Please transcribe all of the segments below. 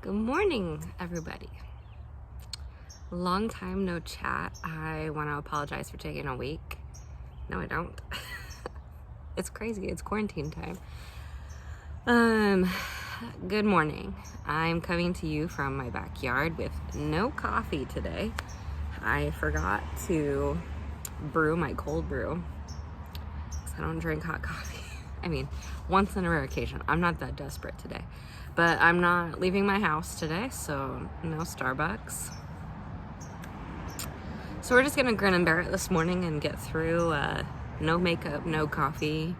Good morning, everybody. Long time no chat. I want to apologize for taking a week. No, I don't. It's crazy. It's quarantine time. Good morning. I'm coming to you from my backyard with no coffee today. I forgot to brew my cold brew because I don't drink hot coffee. I mean, once in a rare occasion. I'm not that desperate today. But I'm not leaving my house today, so no Starbucks. So we're just gonna grin and bear it this morning and get through no makeup, no coffee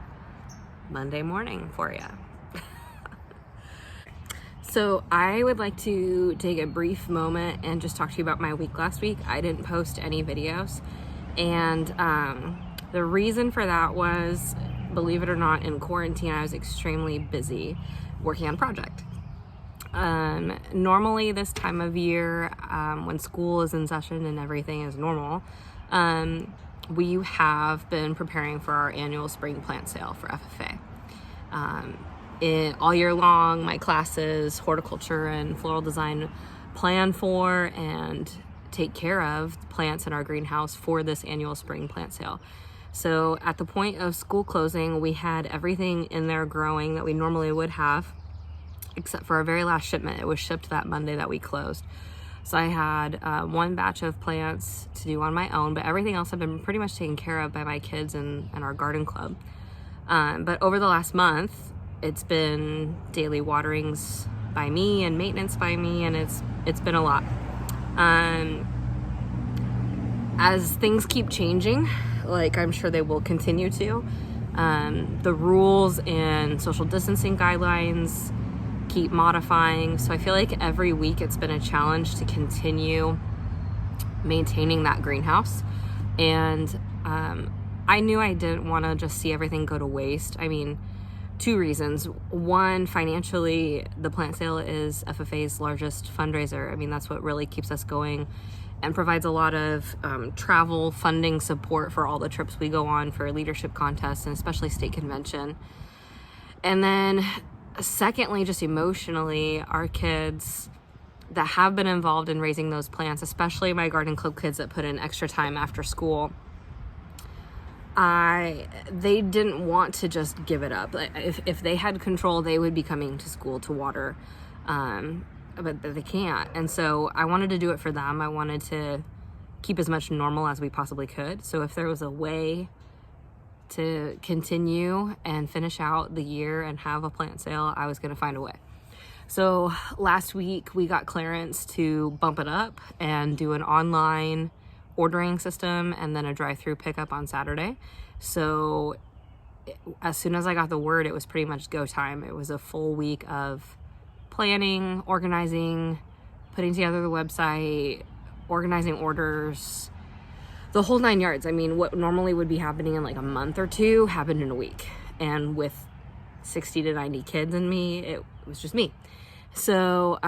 Monday morning for you. So I would like to take a brief moment and just talk to you about my week last week. I didn't post any videos, and the reason for that was, believe it or not, in quarantine I was extremely busy working on a project. Normally this time of year, when school is in session and everything is normal, we have been preparing for our annual spring plant sale for FFA. All year long, my classes, horticulture and floral design, plan for and take care of plants in our greenhouse for this annual spring plant sale. So at the point of school closing, we had everything in there growing that we normally would have, except for our very last shipment. It was shipped that Monday that we closed. So I had one batch of plants to do on my own, but everything else had been pretty much taken care of by my kids and our garden club. But over the last month, it's been daily waterings by me and maintenance by me, and it's been a lot. As things keep changing, like I'm sure they will continue to, the rules and social distancing guidelines keep modifying. So I feel like every week it's been a challenge to continue maintaining that greenhouse. And I knew I didn't want to just see everything go to waste. I mean, two reasons. One, financially, the plant sale is FFA's largest fundraiser. I mean, that's what really keeps us going and provides a lot of travel funding support for all the trips we go on for leadership contests and especially state convention. And then secondly, just emotionally, our kids that have been involved in raising those plants, especially my garden club kids that put in extra time after school, they didn't want to just give it up. If they had control, they would be coming to school to water, but they can't. And so I wanted to do it for them. I wanted to keep as much normal as we possibly could. So if there was a way to continue and finish out the year and have a plant sale, I was going to find a way. So last week we got clearance to bump it up and do an online ordering system and then a drive-through pickup on Saturday. So as soon as I got the word, it was pretty much go time. It was a full week of planning, organizing, putting together the website, organizing orders, the whole 9 yards. I mean, what normally would be happening in like a month or two happened in a week. And with 60 to 90 kids and me, it was just me. So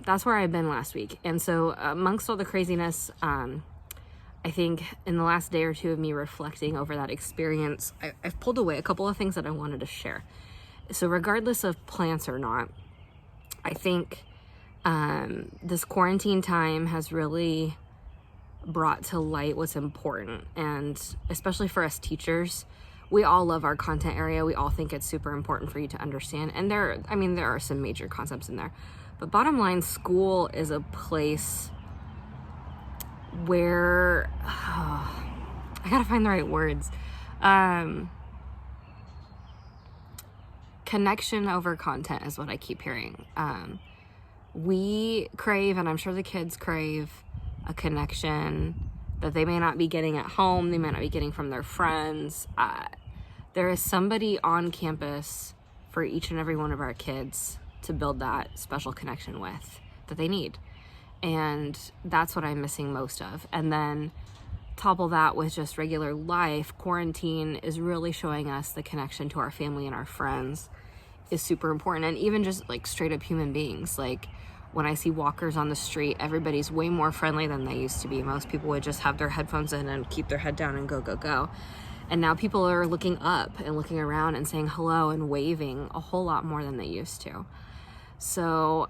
that's where I've been last week. And so amongst all the craziness, I think in the last day or two of me reflecting over that experience, I've pulled away a couple of things that I wanted to share. So regardless of plants or not, I think this quarantine time has really brought to light what's important. And especially for us teachers, we all love our content area. We all think it's super important for you to understand. And there are some major concepts in there. But bottom line, school is a place where, I gotta find the right words. Connection over content is what I keep hearing. We crave, and I'm sure the kids crave, a connection that they may not be getting at home, they may not be getting from their friends. There is somebody on campus for each and every one of our kids to build that special connection with that they need. And that's what I'm missing most of. And then topple that with just regular life, quarantine is really showing us the connection to our family and our friends is super important. And even just like straight up human beings, like when I see walkers on the street, everybody's way more friendly than they used to be. Most people would just have their headphones in and keep their head down and go, go, go. And now people are looking up and looking around and saying hello and waving a whole lot more than they used to. So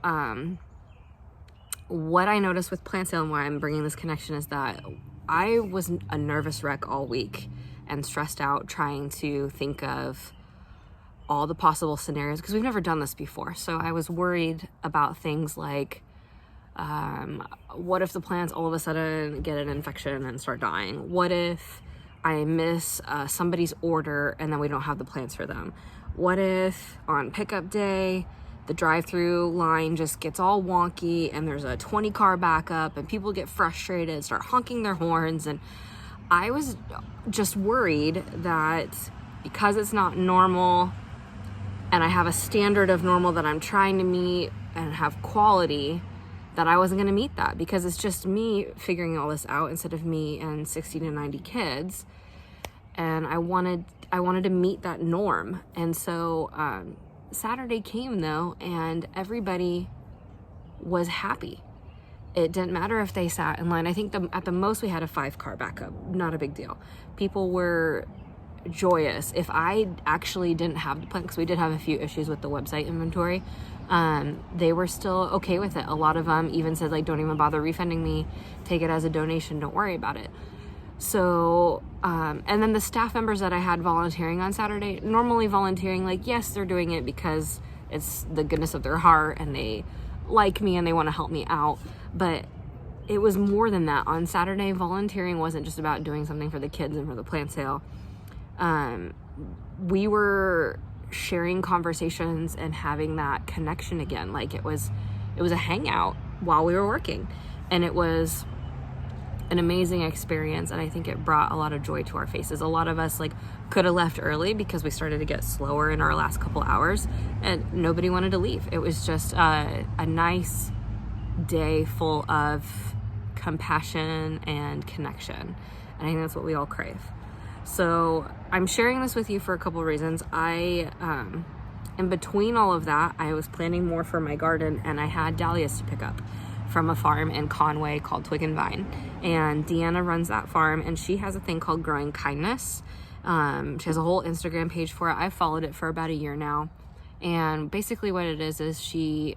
what I noticed with plant sale and why I'm bringing this connection is that I was a nervous wreck all week and stressed out trying to think of all the possible scenarios because we've never done this before. So I was worried about things like, what if the plants all of a sudden get an infection and start dying? What if I miss somebody's order and then we don't have the plants for them? What if on pickup day, the drive-through line just gets all wonky and there's a 20 car backup and people get frustrated, start honking their horns? And I was just worried that because it's not normal and I have a standard of normal that I'm trying to meet and have quality, that I wasn't gonna meet that because it's just me figuring all this out instead of me and 60 to 90 kids. And I wanted to meet that norm. And so Saturday came though, and everybody was happy. It didn't matter if they sat in line. I think at the most we had a 5 car backup, not a big deal. People were joyous. If I actually didn't have the plant, because we did have a few issues with the website inventory, they were still okay with it. A lot of them even said like, don't even bother refunding me, take it as a donation, don't worry about it. So, and then the staff members that I had volunteering on Saturday, normally volunteering, like, yes, they're doing it because it's the goodness of their heart and they like me and they want to help me out. But it was more than that. On Saturday, volunteering wasn't just about doing something for the kids and for the plant sale. We were sharing conversations and having that connection again. Like it was a hangout while we were working, and it was an amazing experience, and I think it brought a lot of joy to our faces. A lot of us like could have left early because we started to get slower in our last couple hours and nobody wanted to leave. It was just a nice day full of compassion and connection, and I think that's what we all crave. So I'm sharing this with you for a couple of reasons. In between all of that, I was planning more for my garden, and I had dahlias to pick up from a farm in Conway called Twig and Vine. And Deanna runs that farm, and she has a thing called Growing Kindness. She has a whole Instagram page for it. I've followed it for about a year now. And basically what it is she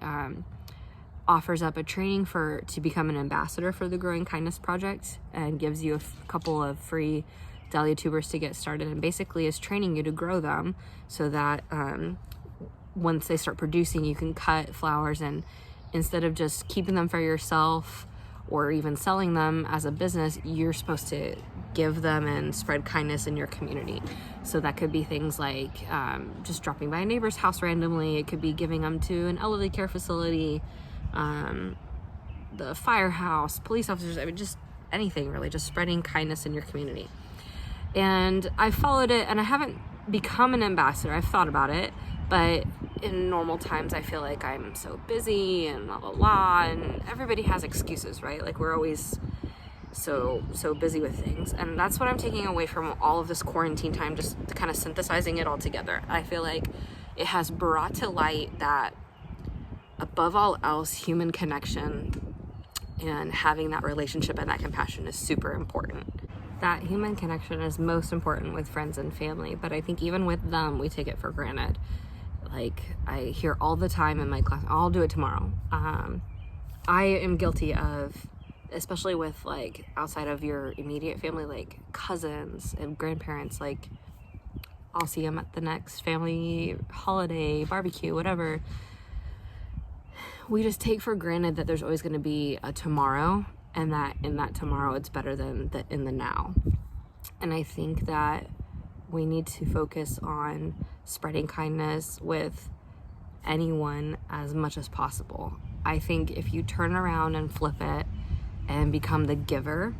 offers up a training to become an ambassador for the Growing Kindness Project, and gives you a couple of free dahlia tubers to get started, and basically is training you to grow them so that once they start producing, you can cut flowers, and instead of just keeping them for yourself or even selling them as a business, you're supposed to give them and spread kindness in your community. So that could be things like just dropping by a neighbor's house randomly. It could be giving them to an elderly care facility, the firehouse, police officers. I mean, just anything really, just spreading kindness in your community. And I followed it, and I haven't become an ambassador. I've thought about it, but in normal times I feel like I'm so busy and blah blah blah, and everybody has excuses, right? Like we're always so busy with things, and that's what I'm taking away from all of this quarantine time, just kind of synthesizing it all together. I feel like it has brought to light that above all else, human connection and having that relationship and that compassion is super important. That human connection is most important with friends and family, but I think even with them, we take it for granted. Like I hear all the time in my class, I'll do it tomorrow. I am guilty of, especially with like outside of your immediate family, like cousins and grandparents, like I'll see them at the next family holiday, barbecue, whatever. We just take for granted that there's always going to be a tomorrow, and that in that tomorrow it's better than in the now. And I think that we need to focus on spreading kindness with anyone as much as possible. I think if you turn around and flip it and become the giver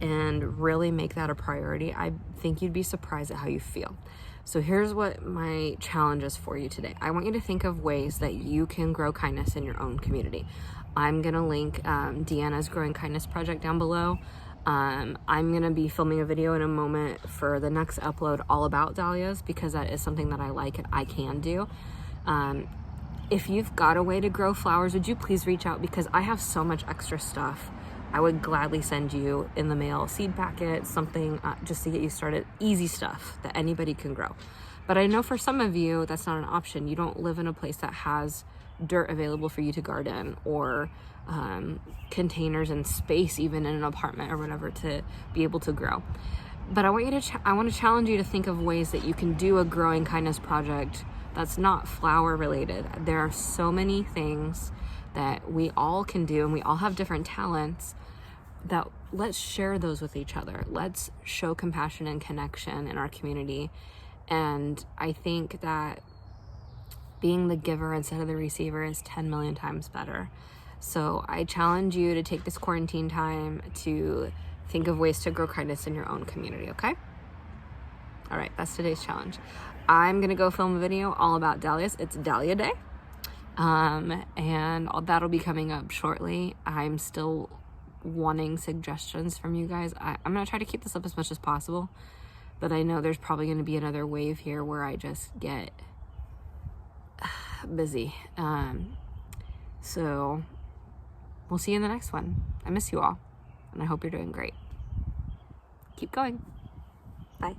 and really make that a priority, I think you'd be surprised at how you feel. So here's what my challenge is for you today. I want you to think of ways that you can grow kindness in your own community. I'm gonna link Deanna's Growing Kindness Project down below. I'm gonna be filming a video in a moment for the next upload all about dahlias, because that is something that I like and I can do. If you've got a way to grow flowers, would you please reach out, because I have so much extra stuff. I would gladly send you in the mail seed packet, something just to get you started. Easy stuff that anybody can grow. But I know for some of you, that's not an option. You don't live in a place that has dirt available for you to garden, or containers and space, even in an apartment or whatever, to be able to grow. But I want to challenge you to think of ways that you can do a growing kindness project that's not flower related. There are so many things that we all can do, and we all have different talents, that let's share those with each other. Let's show compassion and connection in our community. And I think that being the giver instead of the receiver is 10 million times better. So I challenge you to take this quarantine time to think of ways to grow kindness in your own community, okay? All right, that's today's challenge. I'm gonna go film a video all about dahlias. It's Dahlia Day. And that'll be coming up shortly. I'm still wanting suggestions from you guys. I'm gonna try to keep this up as much as possible, but I know there's probably gonna be another wave here where I just get busy. So we'll see you in the next one. I miss you all, and I hope you're doing great. Keep going. Bye.